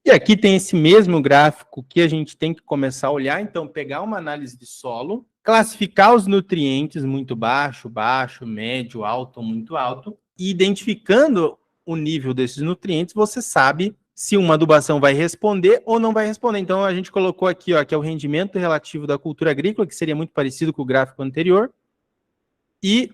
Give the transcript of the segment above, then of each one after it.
E aqui tem esse mesmo gráfico que a gente tem que começar a olhar, então pegar uma análise de solo, classificar os nutrientes muito baixo, baixo, médio, alto, muito alto, e identificando o nível desses nutrientes, você sabe se uma adubação vai responder ou não vai responder. Então a gente colocou aqui, ó, que é o rendimento relativo da cultura agrícola, que seria muito parecido com o gráfico anterior, e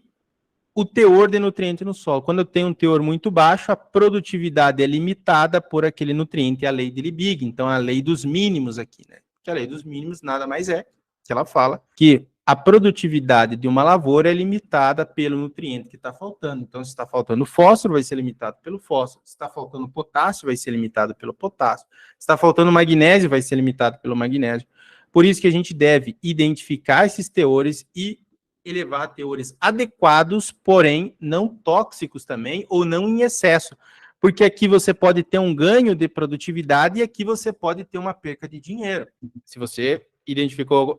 o teor de nutriente no solo. Quando eu tenho um teor muito baixo, a produtividade é limitada por aquele nutriente, a lei de Liebig, então a lei dos mínimos aqui, né? Que a lei dos mínimos nada mais é que ela fala que a produtividade de uma lavoura é limitada pelo nutriente que está faltando. Então, se está faltando fósforo, vai ser limitado pelo fósforo. Se está faltando potássio, vai ser limitado pelo potássio. Se está faltando magnésio, vai ser limitado pelo magnésio. Por isso que a gente deve identificar esses teores e elevar a teores adequados, porém não tóxicos também, ou não em excesso. Porque aqui você pode ter um ganho de produtividade e aqui você pode ter uma perca de dinheiro. Se você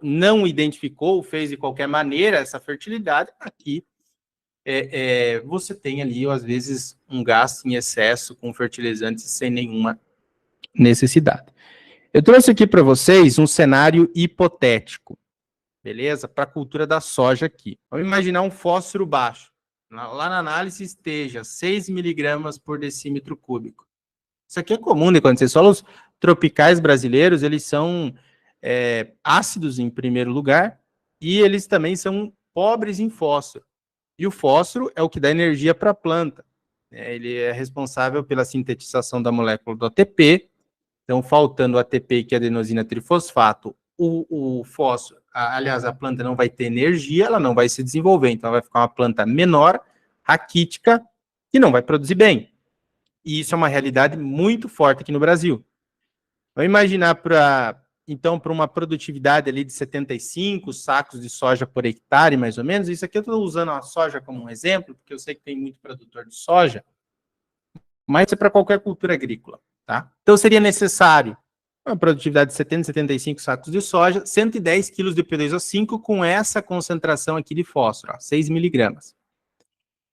não identificou, fez de qualquer maneira essa fertilidade, aqui você tem ali, às vezes, um gasto em excesso com fertilizantes sem nenhuma necessidade. Eu trouxe aqui para vocês um cenário hipotético. Beleza? Para a cultura da soja aqui. Vamos imaginar um fósforo baixo. Lá na análise esteja 6 miligramas por decímetro cúbico. Isso aqui é comum de acontecer. Solos tropicais brasileiros, eles são ácidos em primeiro lugar e eles também são pobres em fósforo. E o fósforo é o que dá energia para a planta. Ele é responsável pela sintetização da molécula do ATP. Então, faltando o ATP, que é adenosina trifosfato, o fósforo, aliás, a planta não vai ter energia, ela não vai se desenvolver, então vai ficar uma planta menor, raquítica, que não vai produzir bem. E isso é uma realidade muito forte aqui no Brasil. Vamos imaginar então, para uma produtividade ali de 75 sacos de soja por hectare, mais ou menos. Isso aqui eu estou usando a soja como um exemplo, porque eu sei que tem muito produtor de soja, mas é para qualquer cultura agrícola, tá? Então, seria necessário uma produtividade de 70, 75 sacos de soja, 110 quilos de P2O5 com essa concentração aqui de fósforo, ó, 6 miligramas.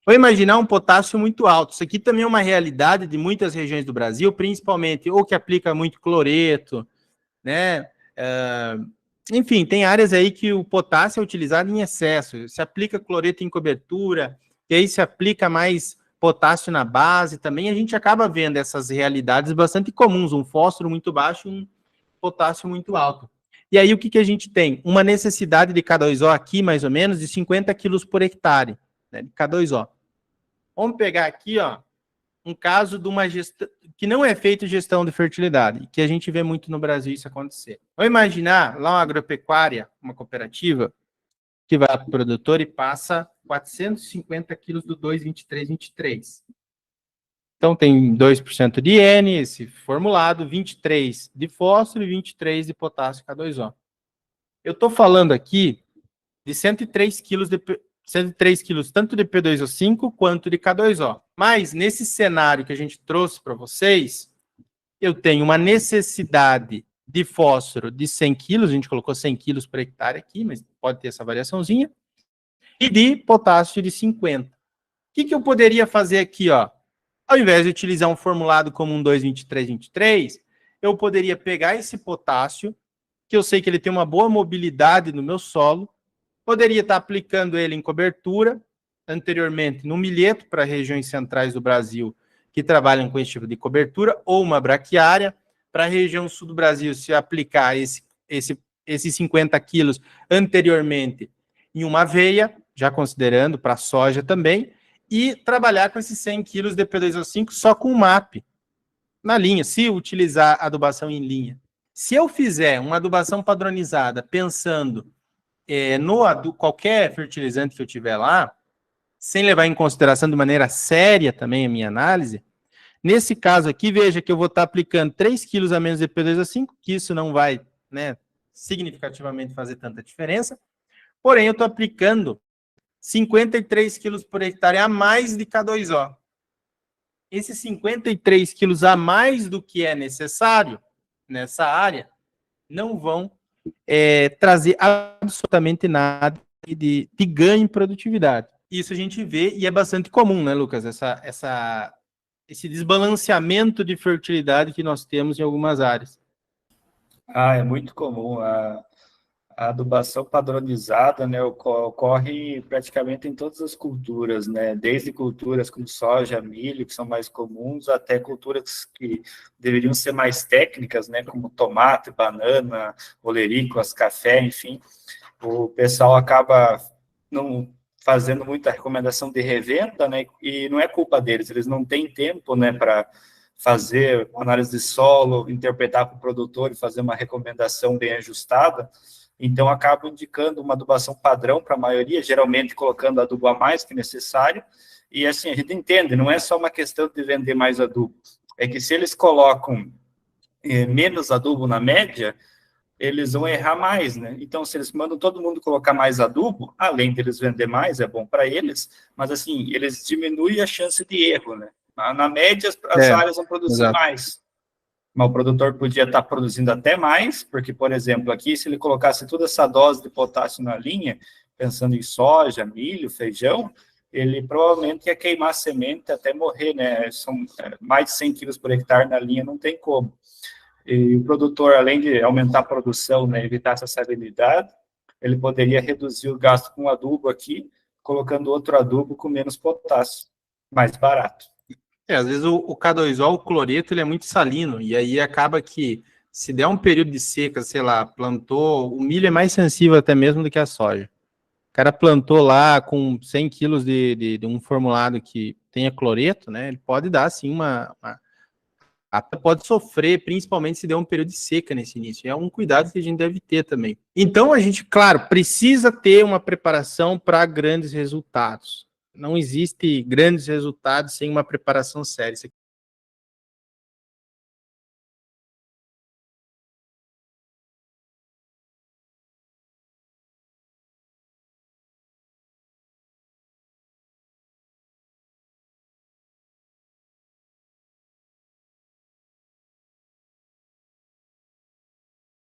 Vou imaginar um potássio muito alto. Isso aqui também é uma realidade de muitas regiões do Brasil, principalmente ou que aplica muito cloreto, né? Enfim, tem áreas aí que o potássio é utilizado em excesso. Se aplica cloreto em cobertura, e aí se aplica mais potássio na base também, a gente acaba vendo essas realidades bastante comuns, um fósforo muito baixo e um potássio muito alto. E aí o que a gente tem? Uma necessidade de K2O aqui, mais ou menos, de 50 quilos por hectare, né, de K2O. Vamos pegar aqui, ó, um caso de uma gestão, que não é feita gestão de fertilidade, que a gente vê muito no Brasil isso acontecer. Vamos imaginar lá uma agropecuária, uma cooperativa, que vai para o produtor e passa 450 quilos do 2,23,23. Então, tem 2% de N, esse formulado, 23 de fósforo e 23 de potássio K2O. Eu estou falando aqui de 103 quilos tanto de P2O5 quanto de K2O. Mas, nesse cenário que a gente trouxe para vocês, eu tenho uma necessidade de fósforo de 100 quilos, a gente colocou 100 quilos por hectare aqui, mas pode ter essa variaçãozinha, e de potássio de 50. O que eu poderia fazer aqui, ó? Ao invés de utilizar um formulado como um 2,23,23, eu poderia pegar esse potássio, que eu sei que ele tem uma boa mobilidade no meu solo, poderia estar aplicando ele em cobertura, anteriormente no milheto para regiões centrais do Brasil que trabalham com esse tipo de cobertura, ou uma braquiária. Para a região sul do Brasil, se aplicar esses 50 quilos anteriormente em uma aveia, já considerando para a soja também, e trabalhar com esses 100 quilos de P2O5 só com o MAP, na linha, se utilizar adubação em linha. Se eu fizer uma adubação padronizada, pensando qualquer fertilizante que eu tiver lá, sem levar em consideração de maneira séria também a minha análise, nesse caso aqui, veja que eu vou estar aplicando 3 quilos a menos de P2O5, que isso não vai, né, significativamente fazer tanta diferença, porém eu estou aplicando 53 quilos por hectare a mais de K2O. Esses 53 quilos a mais do que é necessário nessa área não vão trazer absolutamente nada de ganho em produtividade. Isso a gente vê e é bastante comum, né, Lucas? Essa esse desbalanceamento de fertilidade que nós temos em algumas áreas. É muito comum. A adubação padronizada, né, ocorre praticamente em todas as culturas, né, desde culturas como soja, milho, que são mais comuns, até culturas que deveriam ser mais técnicas, né, como tomate, banana, olerícolas, café, enfim. O pessoal acaba não fazendo muita recomendação de revenda, né, e não é culpa deles, eles não têm tempo, né, para fazer análise de solo, interpretar para o produtor e fazer uma recomendação bem ajustada. Então, acabo indicando uma adubação padrão para a maioria, geralmente colocando adubo a mais que necessário. E, assim, a gente entende, não é só uma questão de vender mais adubo. É que se eles colocam menos adubo na média, eles vão errar mais, né? Então, se eles mandam todo mundo colocar mais adubo, além deles vender mais, é bom para eles, mas, assim, eles diminuem a chance de erro, né? Na média, as áreas vão produzir exato. mais. Mas o produtor podia estar produzindo até mais, porque, por exemplo, aqui, se ele colocasse toda essa dose de potássio na linha, pensando em soja, milho, feijão, ele provavelmente ia queimar a semente até morrer, né? São mais de 100 quilos por hectare na linha, não tem como. E o produtor, além de aumentar a produção, né, evitar essa salinidade, ele poderia reduzir o gasto com adubo aqui, colocando outro adubo com menos potássio, mais barato. Às vezes o K2O, o cloreto, ele é muito salino, e aí acaba que, se der um período de seca, sei lá, plantou, o milho é mais sensível até mesmo do que a soja. O cara plantou lá com 100 quilos de um formulado que tenha cloreto, né, ele pode dar, assim, pode sofrer, principalmente se der um período de seca nesse início. É um cuidado que a gente deve ter também. Então, a gente, claro, precisa ter uma preparação para grandes resultados. Não existe grandes resultados sem uma preparação séria.